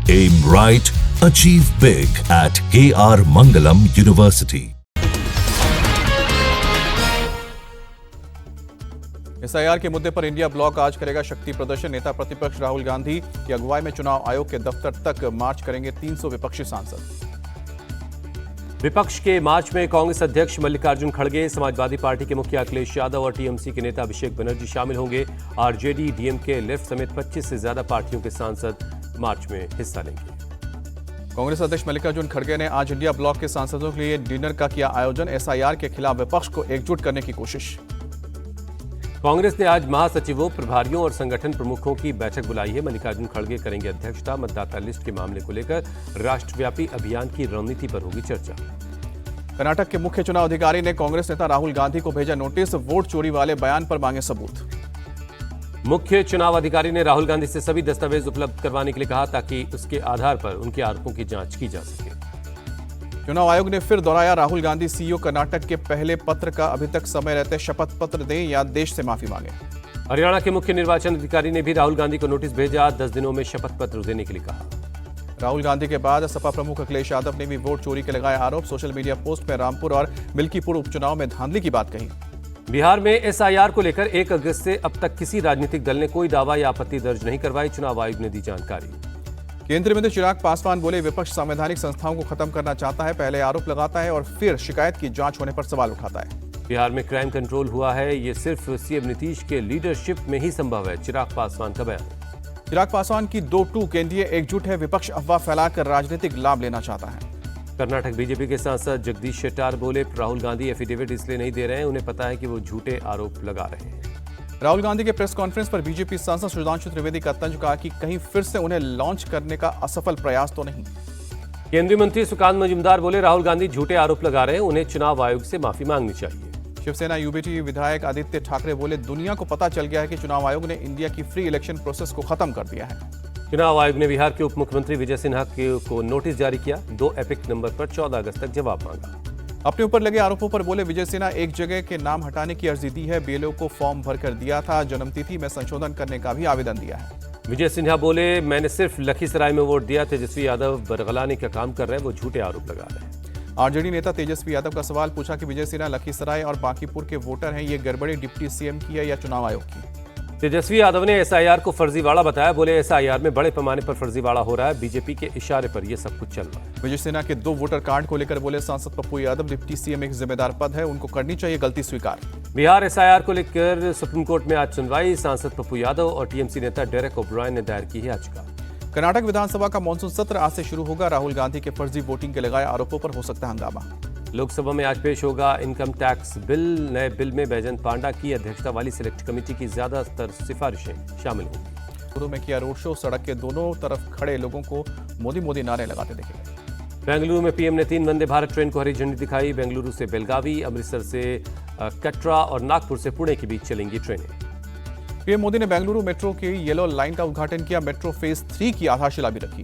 Aim right, achieve big at KR Mangalam University. SIR के मुद्दे पर इंडिया ब्लॉक आज करेगा शक्ति प्रदर्शन। नेता प्रतिपक्ष राहुल गांधी की अगुवाई में चुनाव आयोग के दफ्तर तक मार्च करेंगे 300 विपक्षी सांसद। विपक्ष के मार्च में कांग्रेस अध्यक्ष मल्लिकार्जुन खड़गे, समाजवादी पार्टी के मुखिया अखिलेश यादव और टीएमसी के नेता अभिषेक बनर्जी शामिल होंगे। आरजेडी, डीएमके, लेफ्ट समेत 25 से ज्यादा पार्टियों के सांसद मार्च में हिस्सा लेंगे। कांग्रेस अध्यक्ष मल्लिकार्जुन खड़गे ने आज इंडिया ब्लॉक के सांसदों के लिए डिनर का किया आयोजन। एसआईआर के खिलाफ विपक्ष को एकजुट करने की कोशिश। कांग्रेस ने आज महासचिवों, प्रभारियों और संगठन प्रमुखों की बैठक बुलाई है। मल्लिकार्जुन खड़गे करेंगे अध्यक्षता। मतदाता लिस्ट के मामले को लेकर राष्ट्रव्यापी अभियान की रणनीति पर होगी चर्चा। कर्नाटक के मुख्य चुनाव अधिकारी ने कांग्रेस नेता राहुल गांधी को भेजा नोटिस। वोट चोरी वाले बयान पर मांगे सबूत। मुख्य चुनाव अधिकारी ने राहुल गांधी से सभी दस्तावेज उपलब्ध करवाने के लिए कहा ताकि उसके आधार पर उनके आरोपों की जांच की जा सके। चुनाव आयोग ने फिर दोहराया, राहुल गांधी सीईओ कर्नाटक के पहले पत्र का अभी तक समय रहते शपथ पत्र दें या देश से माफी मांगे। हरियाणा के मुख्य निर्वाचन अधिकारी ने भी राहुल गांधी को नोटिस भेजा, 10 दिनों में शपथ पत्र देने के लिए कहा। राहुल गांधी के बाद सपा प्रमुख अखिलेश यादव ने भी वोट चोरी के लगाए आरोप। सोशल मीडिया पोस्ट में रामपुर और मिल्कीपुर उपचुनाव में धांधली की बात कही। बिहार में एसआईआर को लेकर 1 अगस्त से अब तक किसी राजनीतिक दल ने कोई दावा या आपत्ति दर्ज नहीं करवाई। चुनाव आयोग ने दी जानकारी। केंद्रीय मंत्री चिराग पासवान बोले, विपक्ष संवैधानिक संस्थाओं को खत्म करना चाहता है। पहले आरोप लगाता है और फिर शिकायत की जांच होने पर सवाल उठाता है। बिहार में क्राइम कंट्रोल हुआ है, ये सिर्फ सीएम नीतीश के लीडरशिप में ही संभव है। चिराग पासवान का बयान। चिराग पासवान की 2-2 एनडीए एकजुट है। विपक्ष अफवाह फैलाकर राजनीतिक लाभ लेना चाहता है। कर्नाटक बीजेपी के सांसद जगदीश शेट्टार बोले, राहुल गांधी एफिडेविट इसलिए नहीं दे रहे हैं, उन्हें पता है कि वो झूठे आरोप लगा रहे हैं। राहुल गांधी के प्रेस कॉन्फ्रेंस पर बीजेपी सांसद सुधांशु त्रिवेदी का तंज। कहा कि कहीं फिर से उन्हें लॉन्च करने का असफल प्रयास तो नहीं। केंद्रीय मंत्री सुकांत मजूमदार बोले, राहुल गांधी झूठे आरोप लगा रहे हैं, उन्हें चुनाव आयोग से माफी मांगनी चाहिए। शिवसेना यूबीटी विधायक आदित्य ठाकरे बोले, दुनिया को पता चल गया है कि चुनाव आयोग ने इंडिया की फ्री इलेक्शन प्रोसेस को खत्म कर दिया है। चुनाव आयोग ने बिहार के उप मुख्यमंत्री विजय सिन्हा को नोटिस जारी किया। 2 एपिक नंबर पर 14 अगस्त तक जवाब मांगा। अपने ऊपर लगे आरोपों पर बोले विजय सिन्हा, एक जगह के नाम हटाने की अर्जी दी है, बीएलओ को फॉर्म भरकर दिया था, जन्मतिथि में संशोधन करने का भी आवेदन दिया है। विजय सिन्हा बोले, मैंने सिर्फ लखीसराय में वोट दिया, तेजस्वी यादव बरगलाने का काम कर रहे हैं, वो झूठे आरोप लगा रहे हैं। आरजेडी नेता तेजस्वी यादव का सवाल पूछा कि विजय सिन्हा लखीसराय और बांकीपुर के वोटर हैं, ये गड़बड़ी डिप्टी सीएम की है या चुनाव आयोग की। तेजस्वी यादव ने एसआईआर को फर्जीवाड़ा बताया। बोले, एसआईआर में बड़े पैमाने पर फर्जीवाड़ा हो रहा है, बीजेपी के इशारे पर यह सब कुछ चल रहा है। विजय सिन्हा के 2 वोटर कार्ड को लेकर बोले, सांसद पप्पू यादव, डिप्टी सीएम एक जिम्मेदार पद है, उनको करनी चाहिए गलती स्वीकार। बिहार एसआईआर को लेकर सुप्रीम कोर्ट में आज सुनवाई। सांसद पप्पू यादव और टीएमसी नेता डेरेक ओब्रायन ने दायर की है याचिका। कर्नाटक विधानसभा का मानसून सत्र आज से शुरू होगा। राहुल गांधी के फर्जी वोटिंग के लगाए आरोपों पर हो सकता है हंगामा। लोकसभा में आज पेश होगा इनकम टैक्स बिल। नए बिल में बैजंत पांडा की अध्यक्षता वाली सिलेक्ट कमेटी की ज्यादातर सिफारिशें शामिल होंगी। शुरू में किया रोड शो, सड़क के दोनों तरफ खड़े लोगों को मोदी मोदी नारे लगाते देखे गए। बेंगलुरु में पीएम ने 3 वंदे भारत ट्रेन को हरी झंडी दिखाई। बेंगलुरु से बेलगावी, अमृतसर से कटरा और नागपुर से पुणे के बीच चलेंगी ट्रेनें। पीएम मोदी ने बेंगलुरु मेट्रो की येलो लाइन का उद्घाटन किया। मेट्रो फेज 3 की आधारशिला भी रखी।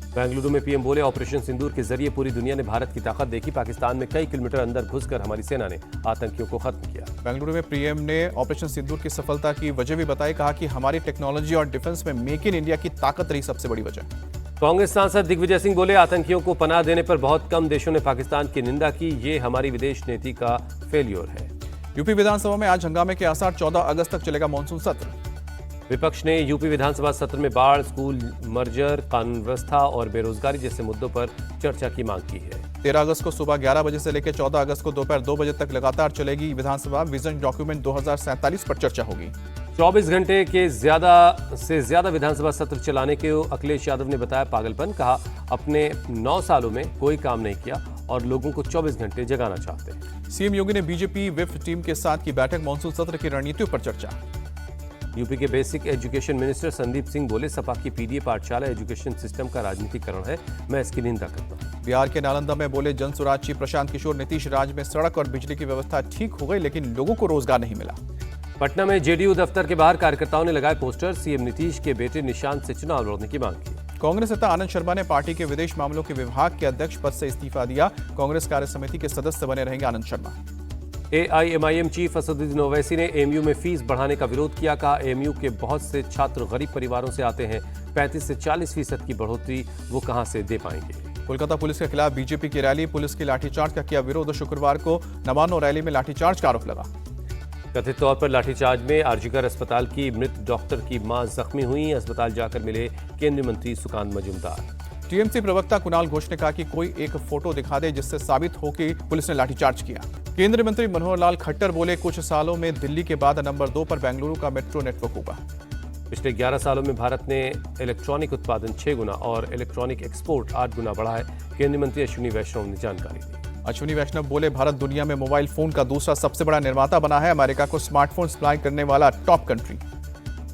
बेंगलुरु में पीएम बोले, ऑपरेशन सिंदूर के जरिए पूरी दुनिया ने भारत की ताकत देखी। पाकिस्तान में कई किलोमीटर अंदर घुसकर हमारी सेना ने आतंकियों को खत्म किया। बेंगलुरु में पीएम ने ऑपरेशन सिंदूर की सफलता की वजह भी बताई। कहा कि हमारी टेक्नोलॉजी और डिफेंस में मेक इन इंडिया की ताकत रही सबसे बड़ी वजह। कांग्रेस सांसद दिग्विजय सिंह बोले, आतंकियों को पनाह देने पर बहुत कम देशों ने पाकिस्तान की निंदा की, ये हमारी विदेश नीति का फेल्योर है। यूपी विधानसभा में आज हंगामे के आसार। 14 अगस्त तक चलेगा मानसून सत्र। विपक्ष ने यूपी विधानसभा सत्र में बाढ़, स्कूल मर्जर, कानून व्यवस्था और बेरोजगारी जैसे मुद्दों पर चर्चा की मांग की है। 13 अगस्त को सुबह 11 बजे से लेकर 14 अगस्त को दोपहर 2 बजे तक लगातार चलेगी विधानसभा विजन डॉक्यूमेंट 2047 पर चर्चा होगी। 24 घंटे के ज्यादा से ज्यादा विधानसभा सत्र चलाने के अखिलेश यादव ने बताया पागलपन। कहा, अपने 9 सालों में कोई काम नहीं किया और लोगों को 24 घंटे जगाना चाहते हैं। सीएम योगी ने बीजेपी विप टीम के साथ की बैठक। मानसून सत्र की रणनीतियों पर चर्चा। यूपी के basic education minister Sandeep Singh बोले, सपा की पीडीए पाठशाला एजुकेशन सिस्टम का राजनीतिकरण है, मैं इसकी निंदा करता हूं। बिहार के नालंदा में बोले जनसुराज चीफ प्रशांत किशोर, नीतीश राज में सड़क और बिजली की व्यवस्था ठीक हो गई लेकिन लोगों को रोजगार नहीं मिला। पटना में जेडीयू दफ्तर के बाहर कार्यकर्ताओं ने लगाए पोस्टर। सीएम नीतीश के बेटे निशांत से चुनाव लड़ने की मांग की। कांग्रेस नेता आनंद शर्मा ने पार्टी के विदेश मामलों के विभाग के अध्यक्ष पद से इस्तीफा दिया। कांग्रेस कार्य समिति के सदस्य बने रहेंगे आनंद शर्मा। एआईएमआईएम चीफ असदुद्दीन ओवैसी ने एएमयू में फीस बढ़ाने का विरोध किया। कहा, एएमयू के बहुत से छात्र गरीब परिवारों से आते हैं, 35 से 40% की बढ़ोतरी वो कहां से दे पाएंगे। कोलकाता पुलिस के खिलाफ बीजेपी की रैली, पुलिस की लाठीचार्ज का किया विरोध। शुक्रवार को नवानो रैली में लाठीचार्ज का आरोप लगा। कथित तौर पर लाठीचार्ज में आरजीकर अस्पताल की मृत डॉक्टर की मां जख्मी हुई। अस्पताल जाकर मिले केंद्रीय मंत्री सुकांत मजूमदार। टीएमसी प्रवक्ता कुणाल घोष ने कहा कि कोई एक फोटो दिखा दे जिससे साबित हो कि पुलिस ने लाठीचार्ज किया। केंद्रीय मंत्री मनोहर लाल खट्टर बोले, कुछ सालों में दिल्ली के बाद नंबर 2 पर बेंगलुरु का मेट्रो नेटवर्क होगा। पिछले 11 सालों में भारत ने इलेक्ट्रॉनिक उत्पादन 6 गुना और इलेक्ट्रॉनिक एक्सपोर्ट 8 गुना बढ़ा है। केंद्रीय मंत्री अश्विनी वैष्णव ने जानकारी दी। अश्विनी वैष्णव बोले, भारत दुनिया में मोबाइल फोन का दूसरा सबसे बड़ा निर्माता बना है। अमेरिका को स्मार्टफोन सप्लाई करने वाला टॉप कंट्री।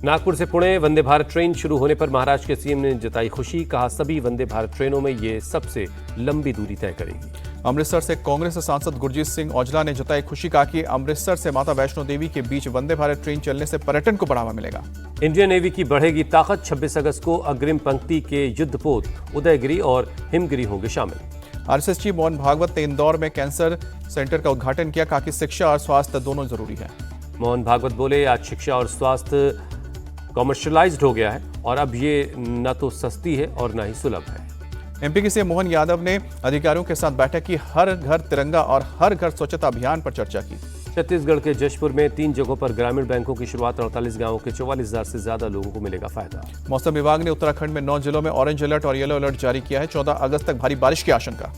नागपुर से पुणे वंदे भारत ट्रेन शुरू होने पर महाराष्ट्र के सीएम ने जताई खुशी। कहा, सभी वंदे भारत ट्रेनों में ये सबसे लंबी दूरी तय करेगी। अमृतसर से कांग्रेस सांसद गुरजीत सिंह औजला ने जताई खुशी। कहा कि अमृतसर से माता वैष्णो देवी के बीच वंदे भारत ट्रेन चलने से पर्यटन को बढ़ावा मिलेगा। इंडियन नेवी की बढ़ेगी ताकत। 26 अगस्त को अग्रिम पंक्ति के युद्धपोत उदयगिरी और हिमगिरी होंगे शामिल। आरएसएस चीफ मोहन भागवत ने इंदौर में कैंसर सेंटर का उद्घाटन किया। कहा कि शिक्षा और स्वास्थ्य दोनों जरूरी है। मोहन भागवत बोले, आज शिक्षा और स्वास्थ्य कॉमर्शियलाइज्ड हो गया है और अब ये न तो सस्ती है और न ही सुलभ है। एमपी के सीएम मोहन यादव ने अधिकारियों के साथ बैठक की। हर घर तिरंगा और हर घर स्वच्छता अभियान पर चर्चा की। छत्तीसगढ़ के जशपुर में 3 जगहों पर ग्रामीण बैंकों की शुरुआत। 48 गांवों के 44,000 से ज्यादा लोगों को मिलेगा फायदा। मौसम विभाग ने उत्तराखंड में 9 जिलों में ऑरेंज अलर्ट और येलो अलर्ट जारी किया है। 14 अगस्त तक भारी बारिश की आशंका।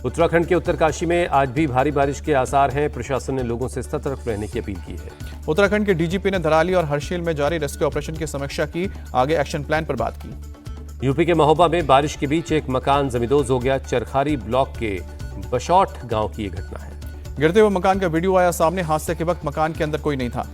उत्तराखंड के उत्तरकाशी में आज भी भारी बारिश के आसार हैं। प्रशासन ने लोगों से सतर्क रहने की अपील की है। उत्तराखंड के डीजीपी ने धराली और हर्षिल में जारी रेस्क्यू ऑपरेशन की समीक्षा की। आगे एक्शन प्लान पर बात की। यूपी के महोबा में बारिश के बीच एक मकान जमींदोज हो गया। चरखारी ब्लॉक के बशौट गांव की यह घटना है। गिरते हुए मकान का वीडियो आया सामने। हादसे के वक्त मकान के अंदर कोई नहीं था।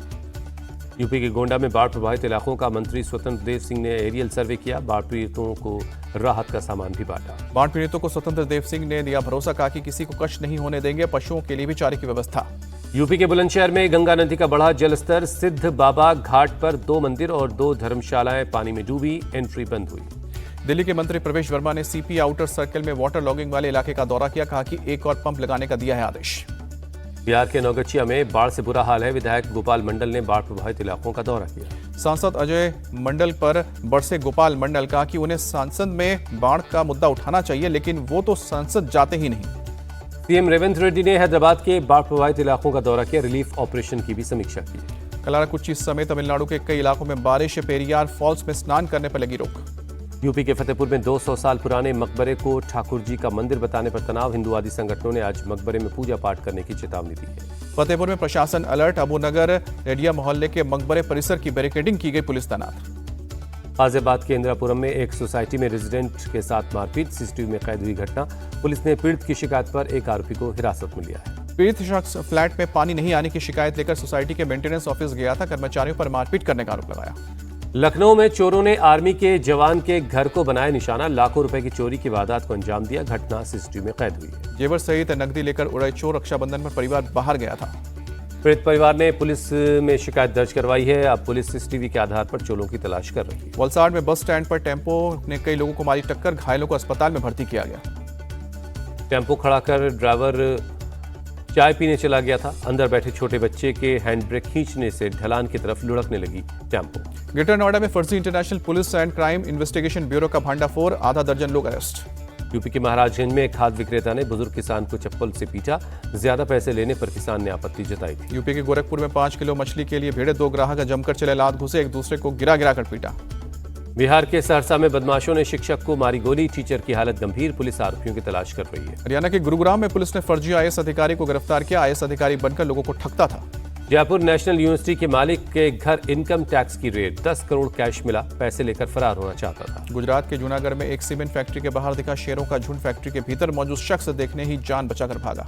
यूपी के गोंडा में बाढ़ प्रभावित इलाकों का मंत्री स्वतंत्र देव सिंह ने एरियल सर्वे किया। बाढ़ पीड़ितों को राहत का सामान भी बांटा। बाढ़ पीड़ितों को स्वतंत्र देव सिंह ने दिया भरोसा। कहा कि किसी को कष्ट नहीं होने देंगे। पशुओं के लिए भी चारे की व्यवस्था। यूपी के बुलंदशहर में गंगा नदी का बढ़ा जलस्तर। सिद्ध बाबा घाट पर 2 मंदिर और 2 धर्मशालाएं पानी में डूबी। एंट्री बंद हुई। दिल्ली के मंत्री प्रवेश वर्मा ने सीपी आउटर सर्कल में वाटर लॉगिंग वाले इलाके का दौरा किया। कहा कि एक और पंप लगाने का दिया है आदेश। बिहार के नौगछिया में बाढ़ से बुरा हाल है। विधायक गोपाल मंडल ने बाढ़ प्रभावित इलाकों का दौरा किया। सांसद अजय मंडल पर बरसे गोपाल मंडल। कहा कि उन्हें संसद में बाढ़ का मुद्दा उठाना चाहिए, लेकिन वो तो संसद जाते ही नहीं। सीएम रेवंत रेड्डी ने हैदराबाद के बाढ़ प्रभावित इलाकों का दौरा किया। रिलीफ ऑपरेशन की भी समीक्षा की। कलाराकुच्ची समेत तमिलनाडु के कई इलाकों में बारिश। पेरियार फॉल्स में स्नान करने पर लगी रोक। यूपी के फतेहपुर में 200 साल पुराने मकबरे को ठाकुर जी का मंदिर बताने पर तनाव। हिंदुवादी संगठनों ने आज मकबरे में पूजा पाठ करने की चेतावनी दी है। फतेहपुर में प्रशासन अलर्ट। अबूनगर रेडिया मोहल्ले के मकबरे परिसर की बैरिकेडिंग की गई। पुलिस तैनात। गाजियाबाद के इंदिरापुरम में एक सोसाइटी में रेजिडेंट के साथ मारपीट। सीसीटीवी में कैद हुई घटना। पुलिस ने पीड़ित की शिकायत पर एक आरोपी को हिरासत में लिया है। पीड़ित शख्स फ्लैट में पानी नहीं आने की शिकायत लेकर सोसाइटी के मेंटेनेंस ऑफिस गया था। कर्मचारियों पर मारपीट करने का आरोप लगाया। लखनऊ में चोरों ने आर्मी के जवान के घर को बनाया निशाना। लाखों रुपए की चोरी की वारदात को अंजाम दिया। घटना सीसीटीवी में कैद हुई है। जेवर सहित नकदी लेकर उड़े चोर। रक्षाबंधन पर परिवार बाहर गया था। पीड़ित परिवार ने पुलिस में शिकायत दर्ज करवाई है। अब पुलिस सीसीटीवी के आधार पर चोरों की तलाश कर रही है। वलसाड़ में बस स्टैंड पर टेम्पो ने कई लोगों को मारी टक्कर। घायलों को अस्पताल में भर्ती किया गया। टेम्पो खड़ा कर ड्राइवर चाय पीने चला गया था। अंदर बैठे छोटे बच्चे के हैंड ब्रेक खींचने से ढलान की तरफ लुढ़कने लगी टेम्पो। ग्रेटर नोएडा में फर्जी international police and crime investigation bureau का भांडाफोड़। आधा दर्जन लोग अरेस्ट। यूपी के महाराजगंज में खाद विक्रेता ने बुजुर्ग किसान को चप्पल से पीटा। ज्यादा पैसे लेने पर किसान ने आपत्ति जताई थी। यूपी के गोरखपुर में 5 किलो मछली के लिए भिड़े 2 ग्राहक जमकर चले लात घुसे। एक दूसरे को गिरा गिरा कर पीटा। बिहार के सहरसा में बदमाशों ने शिक्षक को मारी गोली। टीचर की हालत गंभीर। पुलिस आरोपियों की तलाश कर रही है। हरियाणा के गुरुग्राम में पुलिस ने फर्जी आईएएस अधिकारी को गिरफ्तार किया। आईएएस अधिकारी बनकर लोगों को ठगता था। जयपुर नेशनल यूनिवर्सिटी के मालिक के घर इनकम टैक्स की रेड। 10 करोड़ कैश मिला। पैसे लेकर फरार होना चाहता था। गुजरात के जूनागढ़ में एक सीमेंट फैक्ट्री के बाहर दिखा शेरों का झुंड। फैक्ट्री के भीतर मौजूद शख्स देखने ही जान बचाकर भागा।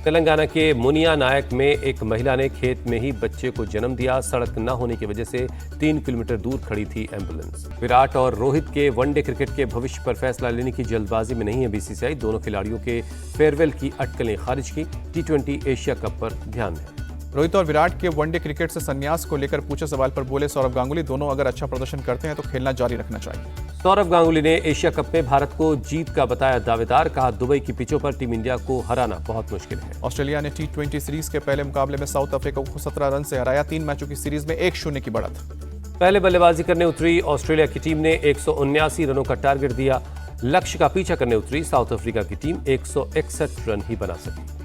तेलंगाना के मुनिया नायक में एक महिला ने खेत में ही बच्चे को जन्म दिया। सड़क न होने की वजह से 3 किलोमीटर दूर खड़ी थी एम्बुलेंस। विराट और रोहित के वनडे क्रिकेट के भविष्य पर फैसला लेने की जल्दबाजी में नहीं है बीसीसीआई। दोनों खिलाड़ियों के फेयरवेल की अटकलें खारिज की। T20 एशिया कप पर ध्यान है। रोहित और विराट के वनडे क्रिकेट से संन्यास को लेकर पूछे सवाल पर बोले सौरव गांगुली, दोनों अगर अच्छा प्रदर्शन करते हैं तो खेलना जारी रखना चाहिए। सौरव गांगुली ने एशिया कप में भारत को जीत का बताया दावेदार। कहा, दुबई की पिचों पर टीम इंडिया को हराना बहुत मुश्किल है। ऑस्ट्रेलिया ने T20 सीरीज के पहले मुकाबले में साउथ अफ्रीका को 17 रन से हराया। 3 मैचों की सीरीज में 1-0 की बढ़त। पहले बल्लेबाजी करने उतरी ऑस्ट्रेलिया की टीम ने 179 रनों का टारगेट दिया। लक्ष्य का पीछा करने उतरी साउथ अफ्रीका की टीम 161 रन ही बना सकी।